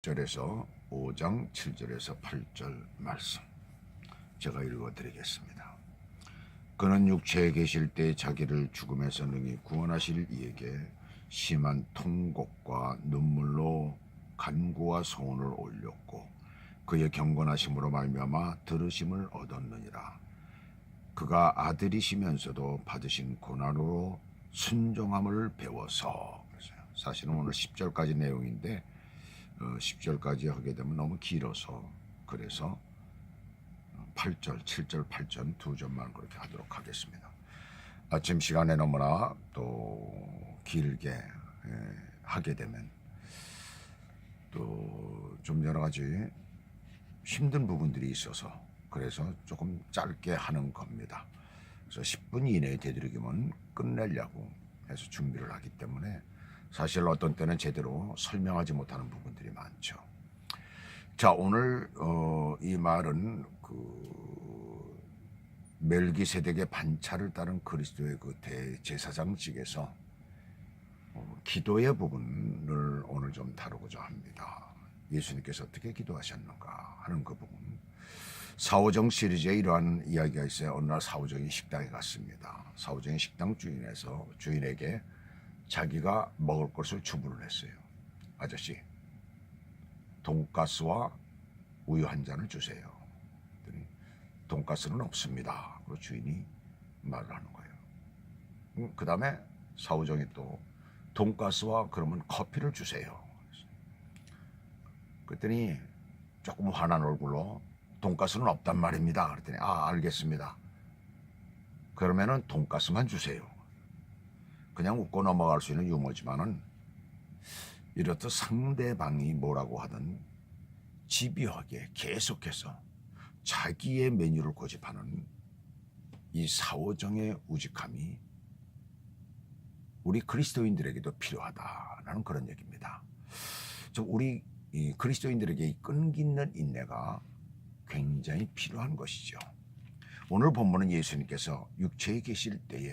절에서 5장 7절에서 8절 말씀 제가 읽어드리겠습니다. 그는 육체에 계실 때 자기를 죽음에서 능히 구원하실 이에게 심한 통곡과 눈물로 간구와 소원을 올렸고 그의 경건하심으로 말미암아 들으심을 얻었느니라. 그가 아들이시면서도 받으신 고난으로 순종함을 배워서. 사실은 오늘 10절까지 내용인데 10절까지 하게 되면 너무 길어서 그래서 8절, 7절, 8절 두 점만 그렇게 하도록 하겠습니다. 아침 시간에 너무나 또 길게 하게 되면 또 좀 여러 가지 힘든 부분들이 있어서 그래서 조금 짧게 하는 겁니다. 그래서 10분 이내에 되도록이면 끝내려고 해서 준비를 하기 때문에 사실 어떤 때는 제대로 설명하지 못하는 부분들이 많죠. 자, 오늘 이 말은 그 멜기세덱의 반차를 따른 그리스도의 그 대제사장직에서 기도의 부분을 오늘 좀 다루고자 합니다. 예수님께서 어떻게 기도하셨는가 하는 그 부분. 사오정 시리즈에 이러한 이야기가 있어요. 어느 날 사오정이 식당에 갔습니다. 사오정이 식당 주인에게 자기가 먹을 것을 주문을 했어요. 아저씨, 돈가스와 우유 한 잔을 주세요. 그랬더니 돈가스는 없습니다. 그리고 주인이 말을 하는 거예요. 그 다음에 사오정이 또 돈가스와 그러면 커피를 주세요. 그랬더니 조금 화난 얼굴로 돈가스는 없단 말입니다. 그랬더니 알겠습니다. 그러면은 돈가스만 주세요. 그냥 웃고 넘어갈 수 있는 유머지만은 이렇듯 상대방이 뭐라고 하든 집요하게 계속해서 자기의 메뉴를 고집하는 이 사오정의 우직함이 우리 그리스도인들에게도 필요하다라는 그런 얘기입니다. 우리 그리스도인들에게 이 끈기 있는 인내가 굉장히 필요한 것이죠. 오늘 본문은 예수님께서 육체에 계실 때에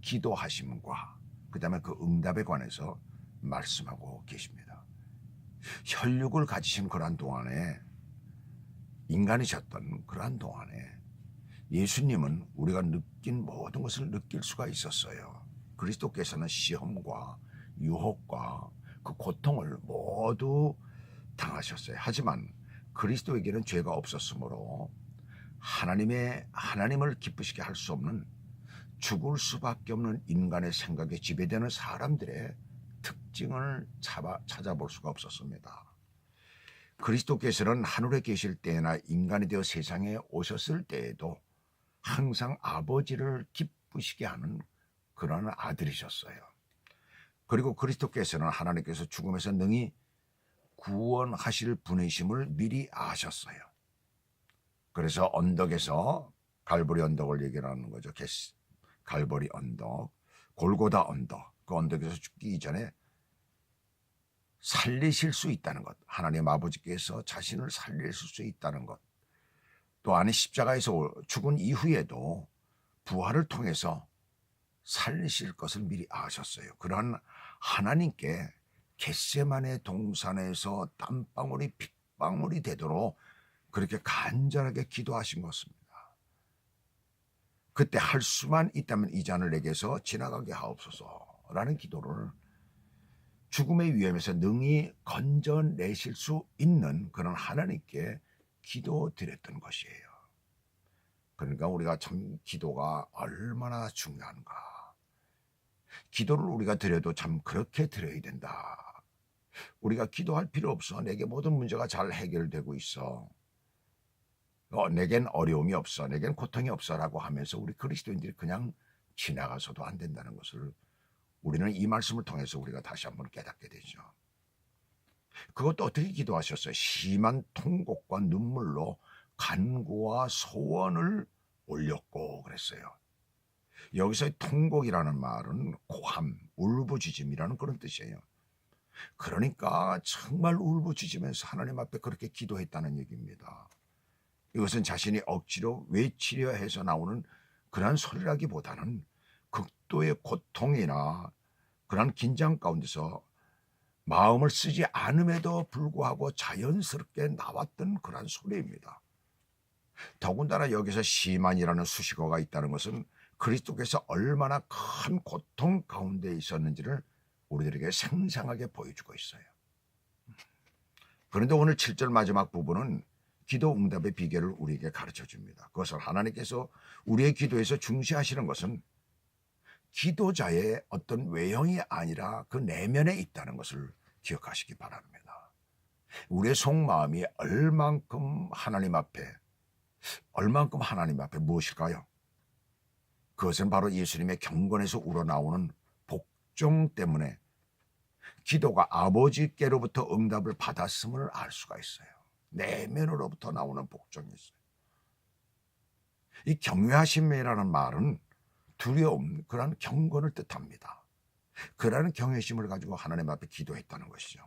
기도하심과 그 다음에 그 응답에 관해서 말씀하고 계십니다. 혈육을 가지신 그러한 동안에 인간이셨던 그러한 동안에 예수님은 우리가 느낀 모든 것을 느낄 수가 있었어요. 그리스도께서는 시험과 유혹과 그 고통을 모두 당하셨어요. 하지만 그리스도에게는 죄가 없었으므로 하나님을 기쁘시게 할 수 없는 죽을 수밖에 없는 인간의 생각에 지배되는 사람들의 특징을 찾아볼 수가 없었습니다. 그리스도께서는 하늘에 계실 때나 인간이 되어 세상에 오셨을 때에도 항상 아버지를 기쁘시게 하는 그런 아들이셨어요. 그리고 그리스도께서는 하나님께서 죽음에서 능히 구원하실 분이심을 미리 아셨어요. 그래서 언덕에서 갈보리 언덕을 얘기하는 거죠. 갈보리 언덕, 골고다 언덕, 그 언덕에서 죽기 이전에 살리실 수 있다는 것, 하나님 아버지께서 자신을 살리실 수 있다는 것, 또 안에 십자가에서 죽은 이후에도 부활을 통해서 살리실 것을 미리 아셨어요. 그러한 하나님께 겟세마네 동산에서 땀방울이 핏방울이 되도록 그렇게 간절하게 기도하신 것입니다. 그때 할 수만 있다면 이 잔을 내게서 지나가게 하옵소서라는 기도를 죽음의 위험에서 능히 건져내실 수 있는 그런 하나님께 기도드렸던 것이에요. 그러니까 우리가 참 기도가 얼마나 중요한가. 기도를 우리가 드려도 참 그렇게 드려야 된다. 우리가 기도할 필요 없어. 내게 모든 문제가 잘 해결되고 있어. 내겐 어려움이 없어. 내겐 고통이 없어라고 하면서 우리 그리스도인들이 그냥 지나가서도 안 된다는 것을 우리는 이 말씀을 통해서 우리가 다시 한번 깨닫게 되죠. 그것도 어떻게 기도하셨어요? 심한 통곡과 눈물로 간구와 소원을 올렸고 그랬어요. 여기서의 통곡이라는 말은 고함, 울부짖음이라는 그런 뜻이에요. 그러니까 정말 울부짖으면서 하나님 앞에 그렇게 기도했다는 얘기입니다. 이것은 자신이 억지로 외치려 해서 나오는 그러한 소리라기보다는 극도의 고통이나 그러한 긴장 가운데서 마음을 쓰지 않음에도 불구하고 자연스럽게 나왔던 그러한 소리입니다. 더군다나 여기서 시만이라는 수식어가 있다는 것은 그리스도께서 얼마나 큰 고통 가운데 있었는지를 우리들에게 생생하게 보여주고 있어요. 그런데 오늘 7절 마지막 부분은 기도 응답의 비결을 우리에게 가르쳐 줍니다. 그것을 하나님께서 우리의 기도에서 중시하시는 것은 기도자의 어떤 외형이 아니라 그 내면에 있다는 것을 기억하시기 바랍니다. 우리의 속마음이 얼만큼 하나님 앞에 무엇일까요? 그것은 바로 예수님의 경건에서 우러나오는 복종 때문에 기도가 아버지께로부터 응답을 받았음을 알 수가 있어요. 내면으로부터 나오는 복종이 있어요. 이 경외하심이라는 말은 두려움, 그러한 경건을 뜻합니다. 그러한 경외심을 가지고 하나님 앞에 기도했다는 것이죠.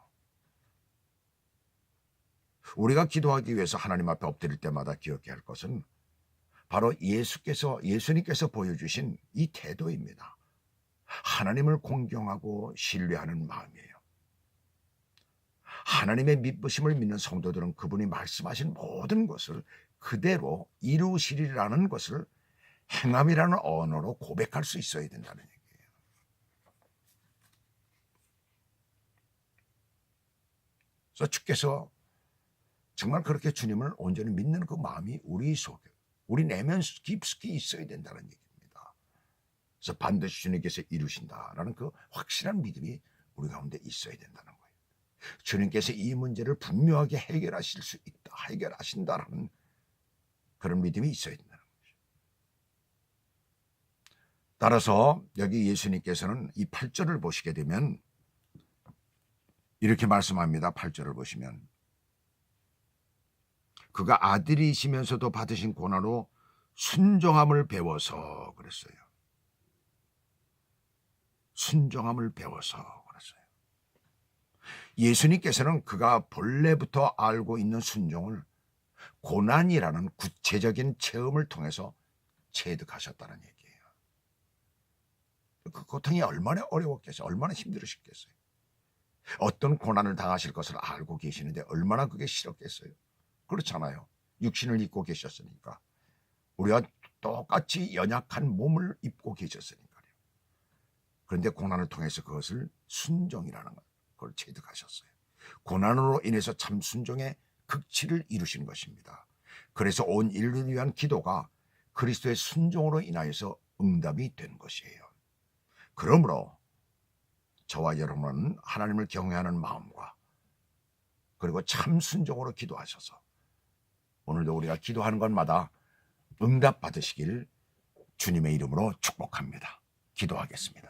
우리가 기도하기 위해서 하나님 앞에 엎드릴 때마다 기억해야 할 것은 바로 예수님께서 보여주신 이 태도입니다. 하나님을 공경하고 신뢰하는 마음이에요. 하나님의 믿으심을 믿는 성도들은 그분이 말씀하신 모든 것을 그대로 이루시리라는 것을 행함이라는 언어로 고백할 수 있어야 된다는 얘기예요. 그래서 주께서 정말 그렇게 주님을 온전히 믿는 그 마음이 우리 속에, 우리 내면 깊숙이 있어야 된다는 얘기입니다. 그래서 반드시 주님께서 이루신다라는 그 확실한 믿음이 우리 가운데 있어야 된다는 거예요. 주님께서 이 문제를 분명하게 해결하신다라는 그런 믿음이 있어야 된다는 거죠. 따라서 여기 예수님께서는 이 8절을 보시게 되면 이렇게 말씀합니다. 8절을 보시면 그가 아들이시면서도 받으신 고난으로 순종함을 배워서 그랬어요. 순종함을 배워서 그랬어요. 예수님께서는 그가 본래부터 알고 있는 순종을 고난이라는 구체적인 체험을 통해서 체득하셨다는 얘기예요. 그 고통이 얼마나 어려웠겠어요. 얼마나 힘들으셨겠어요. 어떤 고난을 당하실 것을 알고 계시는데 얼마나 그게 싫었겠어요. 그렇잖아요. 육신을 입고 계셨으니까. 우리와 똑같이 연약한 몸을 입고 계셨으니까요. 그런데 고난을 통해서 그것을 순종이라는 걸 체득하셨어요. 고난으로 인해서 참 순종의 극치를 이루신 것입니다. 그래서 온 인류를 위한 기도가 그리스도의 순종으로 인하여서 응답이 된 것이에요. 그러므로 저와 여러분은 하나님을 경외하는 마음과 그리고 참 순종으로 기도하셔서 오늘도 우리가 기도하는 것마다 응답 받으시길 주님의 이름으로 축복합니다. 기도하겠습니다.